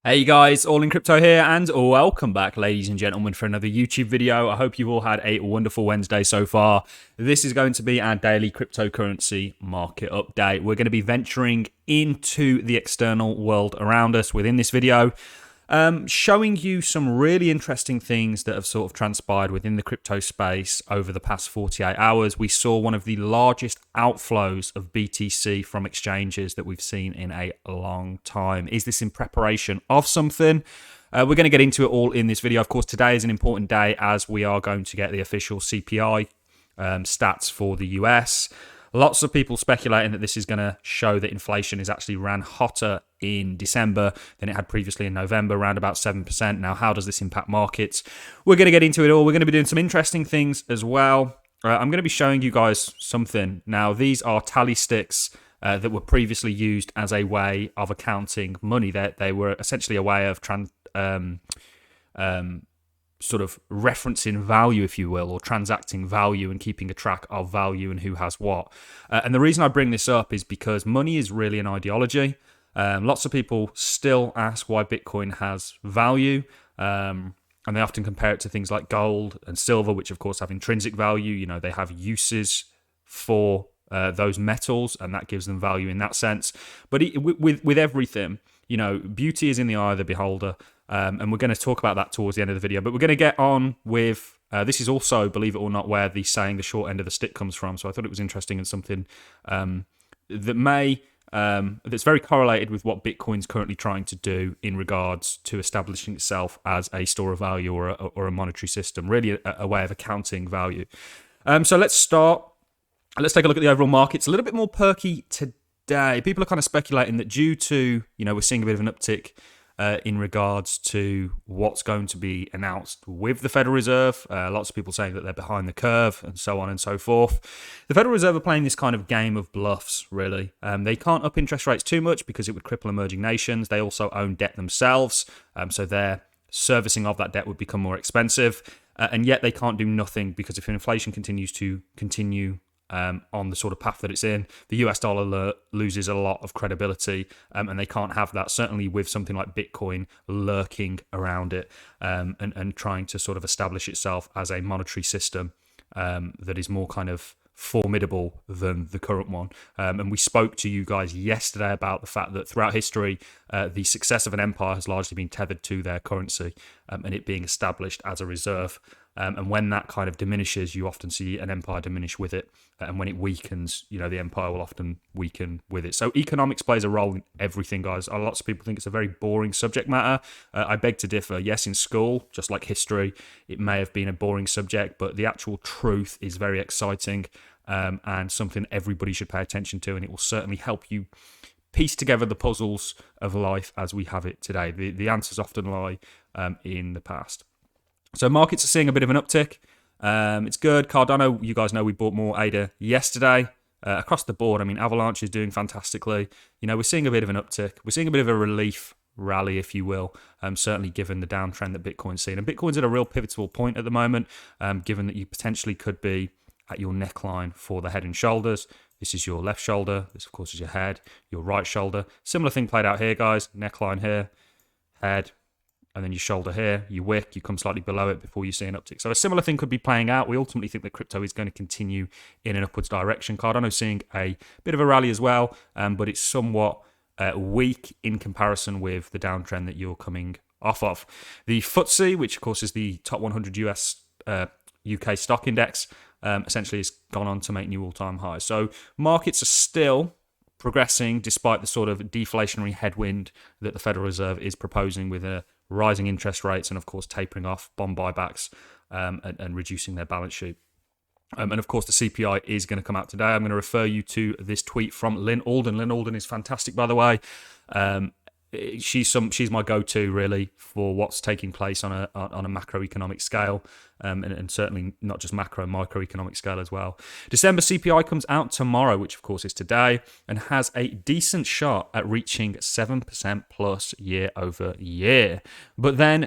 Hey guys, All in Crypto here, and welcome back, ladies and gentlemen, for another YouTube video. I hope you've all had a wonderful Wednesday so far. This is going to be our daily cryptocurrency market update. We're going to be venturing into the external world around us within this video, showing you some really interesting things that have sort of transpired within the crypto space over the past 48 hours. We saw one of the largest outflows of BTC from exchanges that we've seen in a long time. Is this in preparation of something? We're going to get into it all in this video. Of course, today is an important day as we are going to get the official CPI stats for the US. Lots of people speculating that this is going to show that inflation is actually ran hotter in December than it had previously in November, around about 7%. Now, how does this impact markets? We're going to get into it all. We're going to be doing some interesting things as well. I'm going to be showing you guys something. Now, these are tally sticks that were previously used as a way of accounting money. They were essentially a way of sort of referencing value, if you will, or transacting value and keeping a track of value and who has what. And the reason I bring this up is because money is really an ideology. Lots of people still ask why Bitcoin has value, and they often compare it to things like gold and silver, which of course have intrinsic value. You know, they have uses for those metals, and that gives them value in that sense. But with everything, you know, beauty is in the eye of the beholder. And we're going to talk about that towards the end of the video. But we're going to get on with, this is also, believe it or not, where the saying the short end of the stick comes from. So I thought it was interesting and something that's very correlated with what Bitcoin's currently trying to do in regards to establishing itself as a store of value or a monetary system, really a way of accounting value. So let's start. Let's take a look at the overall market. It's a little bit more perky today. People are kind of speculating that due to, you know, we're seeing a bit of an uptick in regards to what's going to be announced with the Federal Reserve. Lots of people saying that they're behind the curve and so on and so forth. The Federal Reserve are playing this kind of game of bluffs, really. They can't up interest rates too much because it would cripple emerging nations. They also own debt themselves, so their servicing of that debt would become more expensive. And yet they can't do nothing because if inflation continues to continue on the sort of path that it's in, the US dollar loses a lot of credibility, and they can't have that, certainly with something like Bitcoin lurking around it, and trying to sort of establish itself as a monetary system that is more kind of formidable than the current one. And we spoke to you guys yesterday about the fact that throughout history, the success of an empire has largely been tethered to their currency, and it being established as a reserve. And when that kind of diminishes, you often see an empire diminish with it. And when it weakens, you know, the empire will often weaken with it. So economics plays a role in everything, guys. Lots of people think it's a very boring subject matter. I beg to differ. Yes, in school, just like history, it may have been a boring subject, but the actual truth is very exciting, and something everybody should pay attention to. And it will certainly help you piece together the puzzles of life as we have it today. The answers often lie in the past. So markets are seeing a bit of an uptick. It's good. Cardano, you guys know we bought more ADA yesterday. Across the board, I mean, Avalanche is doing fantastically. You know, we're seeing a bit of an uptick. We're seeing a bit of a relief rally, if you will, certainly given the downtrend that Bitcoin's seen. And Bitcoin's at a real pivotal point at the moment, given that you potentially could be at your neckline for the head and shoulders. This is your left shoulder. This, of course, is your head, your right shoulder. Similar thing played out here, guys. Neckline here, head, and then your shoulder here, you wick, you come slightly below it before you see an uptick. So a similar thing could be playing out. We ultimately think that crypto is going to continue in an upwards direction. Cardano seeing a bit of a rally as well, but it's somewhat weak in comparison with the downtrend that you're coming off of. The FTSE, which of course is the top 100 UK stock index, essentially has gone on to make new all-time highs. So markets are still progressing despite the sort of deflationary headwind that the Federal Reserve is proposing with a rising interest rates and, of course, tapering off bond buybacks and reducing their balance sheet. And, of course, the CPI is going to come out today. I'm going to refer you to this tweet from Lynn Alden. Lynn Alden is fantastic, by the way. She's my go-to, really, for what's taking place on a macroeconomic scale, and certainly not just macro, microeconomic scale as well. December CPI comes out tomorrow, which of course is today, and has a decent shot at reaching 7% plus year over year. But then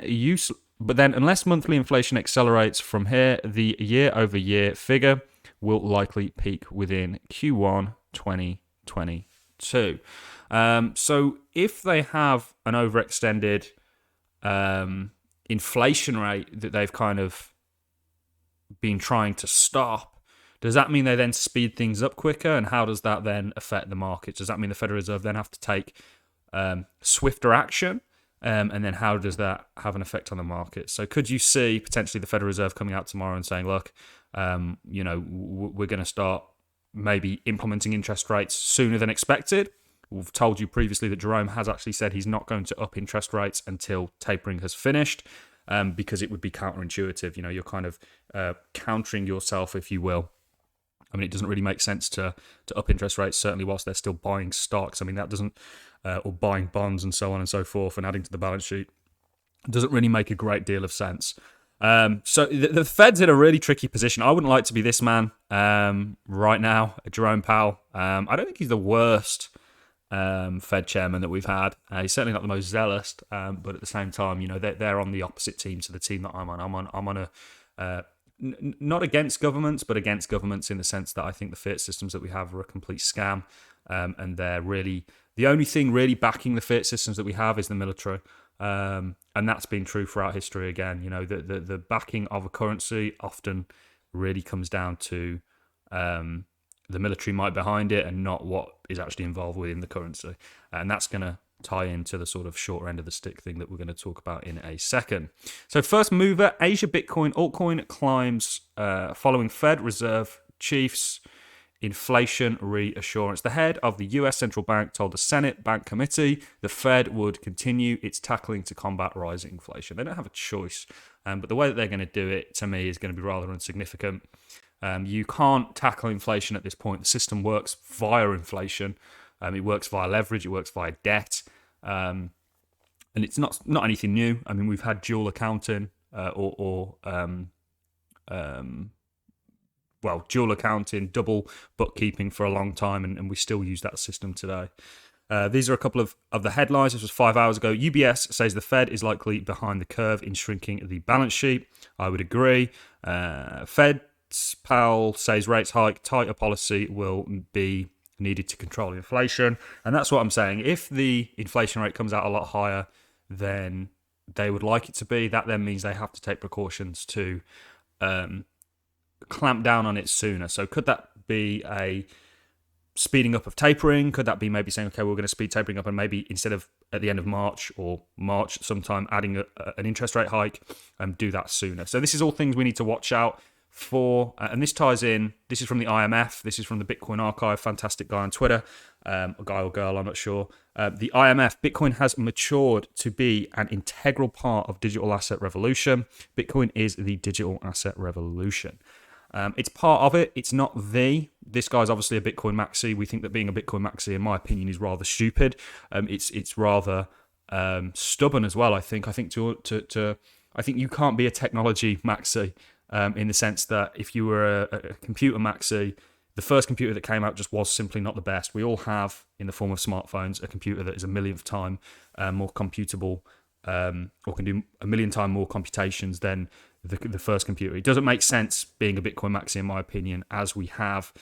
unless monthly inflation accelerates from here, the year over year figure will likely peak within Q1 2022. So if they have an overextended inflation rate that they've kind of been trying to stop, does that mean they then speed things up quicker? And how does that then affect the markets? Does that mean the Federal Reserve then have to take swifter action? And then how does that have an effect on the market? So could you see potentially the Federal Reserve coming out tomorrow and saying, look, we're going to start maybe implementing interest rates sooner than expected? We've told you previously that Jerome has actually said he's not going to up interest rates until tapering has finished, because it would be counterintuitive. You're kind of countering yourself, if you will. I mean, it doesn't really make sense to up interest rates, certainly whilst they're still buying stocks. I mean, that doesn't, or buying bonds and so on and so forth and adding to the balance sheet. It doesn't really make a great deal of sense. So the Fed's in a really tricky position. I wouldn't like to be this man right now, Jerome Powell. I don't think he's the worst Fed chairman that we've had. He's certainly not the most zealous, but at the same time, they're on the opposite team to the team that I'm on. I'm on a not against governments, but against governments in the sense that I think the fiat systems that we have are a complete scam, and they're really the only thing really backing the fiat systems that we have is the military, and that's been true throughout history. Again, the backing of a currency often really comes down to the military might behind it and not what is actually involved within the currency, and that's going to tie into the sort of shorter end of the stick thing that we're going to talk about in a second. So first mover, Asia Bitcoin altcoin climbs following Fed Reserve chiefs inflation reassurance. The head of the US Central Bank told the Senate Bank Committee the Fed would continue its tackling to combat rising inflation. They don't have a choice, but the way that they're going to do it, to me, is going to be rather insignificant. You can't tackle inflation at this point. The system works via inflation. It works via leverage. It works via debt, and it's not anything new. I mean, we've had dual accounting, dual accounting, double bookkeeping for a long time, and we still use that system today. These are a couple of the headlines. This was 5 hours ago. UBS says the Fed is likely behind the curve in shrinking the balance sheet. I would agree. Powell says rates hike, tighter policy will be needed to control inflation. And that's what I'm saying. If the inflation rate comes out a lot higher than they would like it to be, that then means they have to take precautions to clamp down on it sooner. So could that be a speeding up of tapering? Could that be maybe saying, okay, we're going to speed tapering up and maybe instead of at the end of March or March sometime adding an interest rate hike, do that sooner? So this is all things we need to watch out for, and this ties in. This is from the IMF. This is from the Bitcoin Archive. Fantastic guy on Twitter, a guy or girl, I'm not sure. The IMF: Bitcoin has matured to be an integral part of digital asset revolution. Bitcoin is the digital asset revolution. It's part of it. It's not the. This guy's obviously a Bitcoin maxi. We think that being a Bitcoin maxi, in my opinion, is rather stupid. It's rather stubborn as well. I think I think you can't be a technology maxi. In the sense that if you were a computer maxi, the first computer that came out just was simply not the best. We all have, in the form of smartphones, a computer that is a millionth time more computable, or can do a million times more computations than the first computer. It doesn't make sense being a Bitcoin maxi, in my opinion, as we have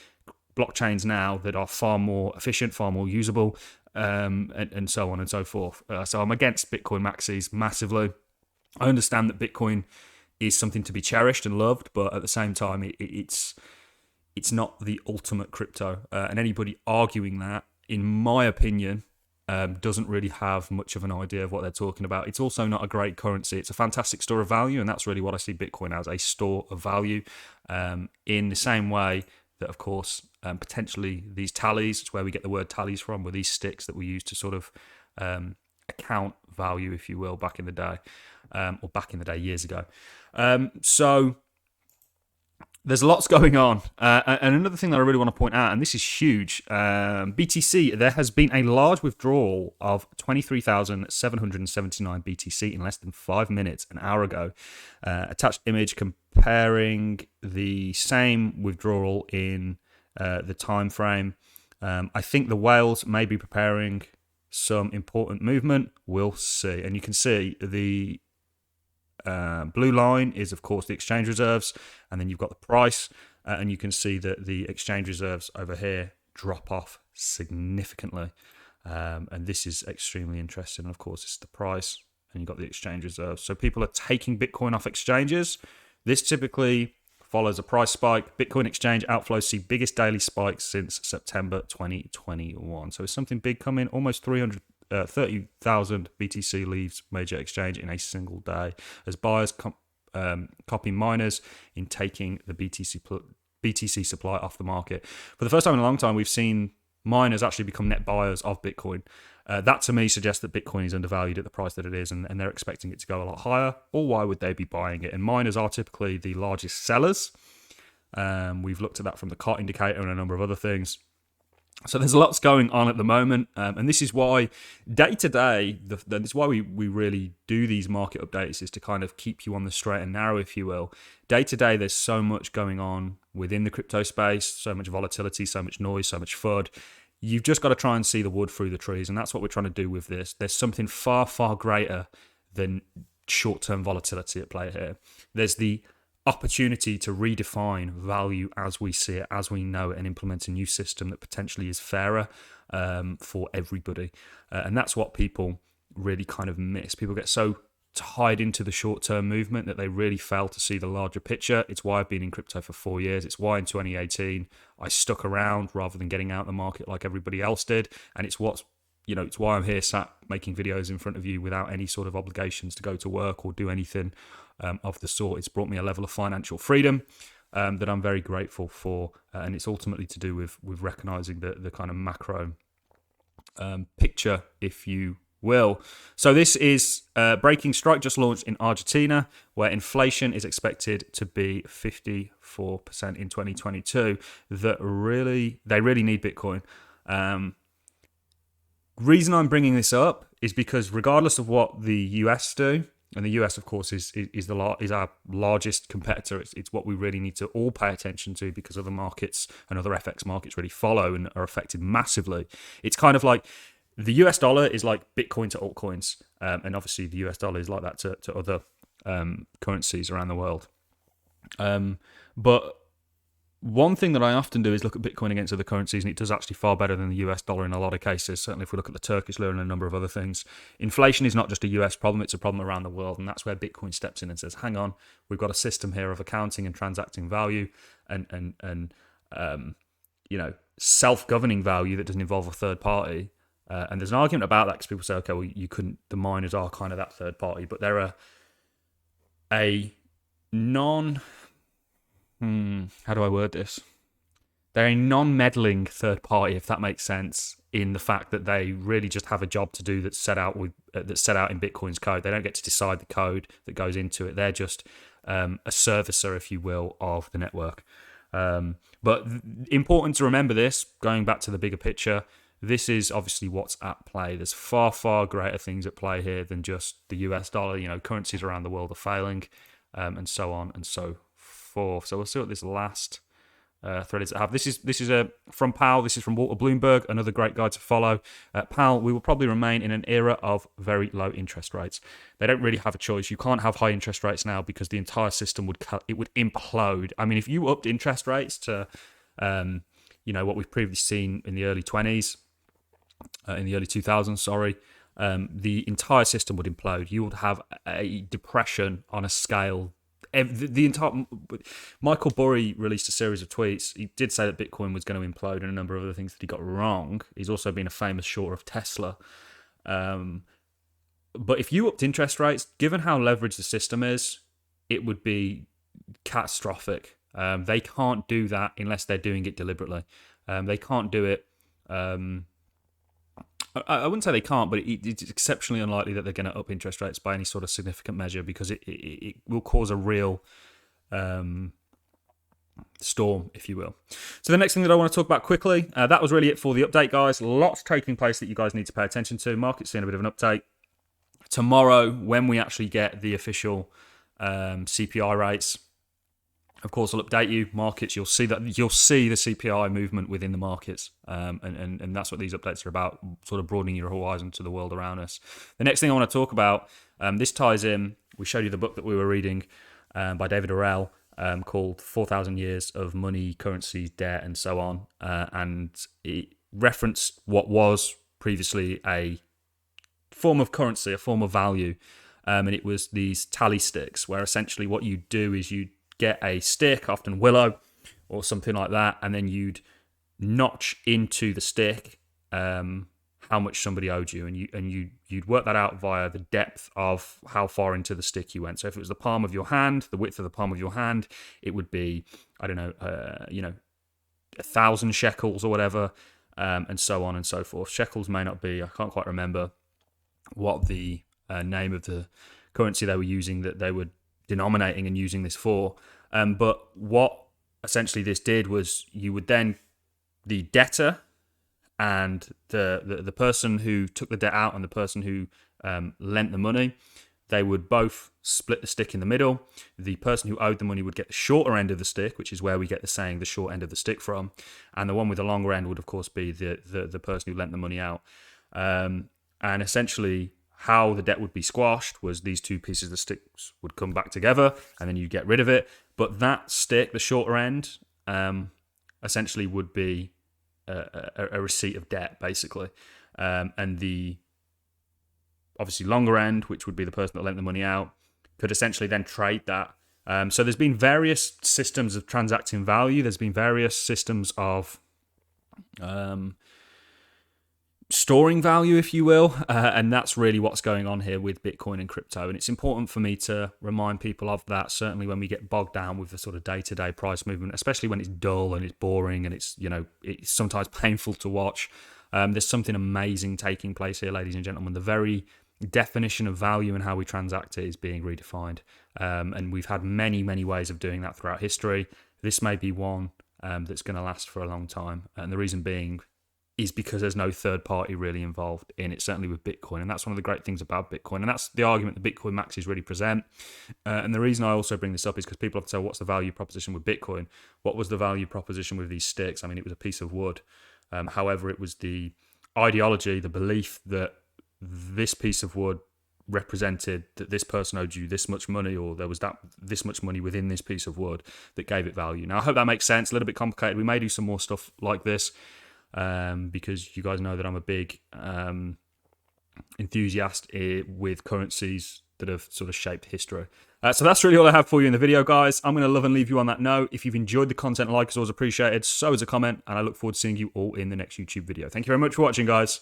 blockchains now that are far more efficient, far more usable, and so on and so forth. So I'm against Bitcoin maxis massively. I understand that Bitcoin is something to be cherished and loved, but at the same time, it's not the ultimate crypto. And anybody arguing that, in my opinion, doesn't really have much of an idea of what they're talking about. It's also not a great currency. It's a fantastic store of value, and that's really what I see Bitcoin as, a store of value. In the same way that, of course, potentially these tallies, it's where we get the word tallies from, were these sticks that we use to sort of account value, if you will, back in the day, or back in the day years ago. So there's lots going on. And another thing that I really want to point out, and this is huge, BTC, there has been a large withdrawal of 23,779 BTC in less than 5 minutes, an hour ago. Attached image comparing the same withdrawal in the time frame. I think the whales may be preparing some important movement. We'll see. And you can see the blue line is, of course, the exchange reserves, and then you've got the price, and you can see that the exchange reserves over here drop off significantly. And this is extremely interesting. And of course, it's the price, and you've got the exchange reserves. So people are taking Bitcoin off exchanges. This typically follows a price spike. Bitcoin exchange outflows see biggest daily spikes since September 2021. So it's something big coming. Almost 330,000 BTC leaves major exchange in a single day as buyers copy miners in taking the BTC supply off the market. For the first time in a long time, we've seen miners actually become net buyers of Bitcoin. That to me suggests that Bitcoin is undervalued at the price that it is, and they're expecting it to go a lot higher. Or why would they be buying it? And miners are typically the largest sellers. We've looked at that from the COT indicator and a number of other things. So there's lots going on at the moment, and this is why day to day, this is why we really do these market updates, is to kind of keep you on the straight and narrow, if you will. Day to day, there's so much going on within the crypto space, so much volatility, so much noise, so much FUD. You've just got to try and see the wood through the trees, and that's what we're trying to do with this. There's something far, far greater than short-term volatility at play here. There's the opportunity to redefine value as we see it, as we know it, and implement a new system that potentially is fairer for everybody. And that's what people really kind of miss. People get so tied into the short-term movement that they really fail to see the larger picture. It's why I've been in crypto for 4 years. It's why in 2018 I stuck around rather than getting out of the market like everybody else did. And it's what's, it's why I'm here sat making videos in front of you without any sort of obligations to go to work or do anything of the sort. It's brought me a level of financial freedom that I'm very grateful for, and it's ultimately to do with recognizing the kind of macro picture, if you will. So this is Breaking Strike, just launched in Argentina, where inflation is expected to be 54% in 2022. They really need Bitcoin. Reason I'm bringing this up is because regardless of what the US do, and the US, of course, is our largest competitor. It's what we really need to all pay attention to, because other markets and other FX markets really follow and are affected massively. It's kind of like the US dollar is like Bitcoin to altcoins, and obviously the US dollar is like that to other currencies around the world. But one thing that I often do is look at Bitcoin against other currencies, and it does actually far better than the US dollar in a lot of cases. Certainly if we look at the Turkish lira and a number of other things. Inflation is not just a US problem, it's a problem around the world, and that's where Bitcoin steps in and says, hang on, we've got a system here of accounting and transacting value and self-governing value that doesn't involve a third party. And there's an argument about that because people say, okay, well, you couldn't, the miners are kind of that third party, but they're how do I word this? They're a non-meddling third party, if that makes sense, in the fact that they really just have a job to do that's set out in Bitcoin's code. They don't get to decide the code that goes into it. They're just a servicer, if you will, of the network. But important to remember this, going back to the bigger picture, this is obviously what's at play. There's far, far greater things at play here than just the US dollar. Currencies around the world are failing, and so on and so forth. So we'll see what this last thread is. This is from Powell. This is from Walter Bloomberg, another great guy to follow. Powell, we will probably remain in an era of very low interest rates. They don't really have a choice. You can't have high interest rates now because the entire system would implode. I mean, if you upped interest rates to what we've previously seen in the early 20s, in the early 2000s, the entire system would implode. You would have a depression on a scale. The entire Michael Burry released a series of tweets. He did say that Bitcoin was going to implode and a number of other things that he got wrong. He's also been a famous shorter of Tesla. But if you upped interest rates, given how leveraged the system is, it would be catastrophic. They can't do that unless they're doing it deliberately. They can't do it. I wouldn't say they can't, but it's exceptionally unlikely that they're going to up interest rates by any sort of significant measure, because it will cause a real storm, if you will. So the next thing that I want to talk about quickly, that was really it for the update, guys. Lots taking place that you guys need to pay attention to. Market's seeing a bit of an update. Tomorrow, when we actually get the official CPI rates, of course, I'll update you. Markets, you'll see the CPI movement within the markets, and that's what these updates are about, sort of broadening your horizon to the world around us. The next thing I want to talk about, this ties in. We showed you the book that we were reading by David Arell called 4,000 Years of Money, Currency, Debt, and so on, and it referenced what was previously a form of currency, a form of value, and it was these tally sticks, where essentially what you do is you get a stick, often willow or something like that, and then you'd notch into the stick how much somebody owed you, and you'd work that out via the depth of how far into the stick you went. So if it was the palm of your hand, the width of the palm of your hand, it would be, I don't know, 1,000 shekels or whatever, and so on and so forth. Shekels may not be, I can't quite remember what the name of the currency they were using, that they were denominating and using this for. But what essentially this did was, you would then, the debtor and the person who took the debt out and the person who lent the money, they would both split the stick in the middle. The person who owed the money would get the shorter end of the stick, which is where we get the saying, the short end of the stick, from. And the one with the longer end would, of course, be the person who lent the money out. And essentially, how the debt would be squashed was these two pieces of sticks would come back together, and then you get rid of it. But that stick, the shorter end, essentially would be a receipt of debt, basically. And the obviously longer end, which would be the person that lent the money out, could essentially then trade that. So there's been various systems of transacting value. There's been various systems of storing value, if you will, and that's really what's going on here with Bitcoin and crypto. And it's important for me to remind people of that, certainly when we get bogged down with the sort of day-to-day price movement, especially when it's dull and it's boring and it's, it's sometimes painful to watch. There's something amazing taking place here, ladies and gentlemen. The very definition of value and how we transact it is being redefined. And we've had many, many ways of doing that throughout history. This may be one that's going to last for a long time. And the reason being is because there's no third party really involved in it, certainly with Bitcoin. And that's one of the great things about Bitcoin. And that's the argument that Bitcoin Maxis really present. And the reason I also bring this up is because people have to say, what's the value proposition with Bitcoin? What was the value proposition with these sticks? I mean, it was a piece of wood. However, it was the ideology, the belief that this piece of wood represented that this person owed you this much money, or there was this much money within this piece of wood that gave it value. Now, I hope that makes sense. A little bit complicated. We may do some more stuff like this, because you guys know that I'm a big enthusiast with currencies that have sort of shaped history. So that's really all I have for you in the video, guys. I'm going to love and leave you on that note. If you've enjoyed the content, a like is always appreciated. So is a comment, and I look forward to seeing you all in the next YouTube video. Thank you very much for watching, guys.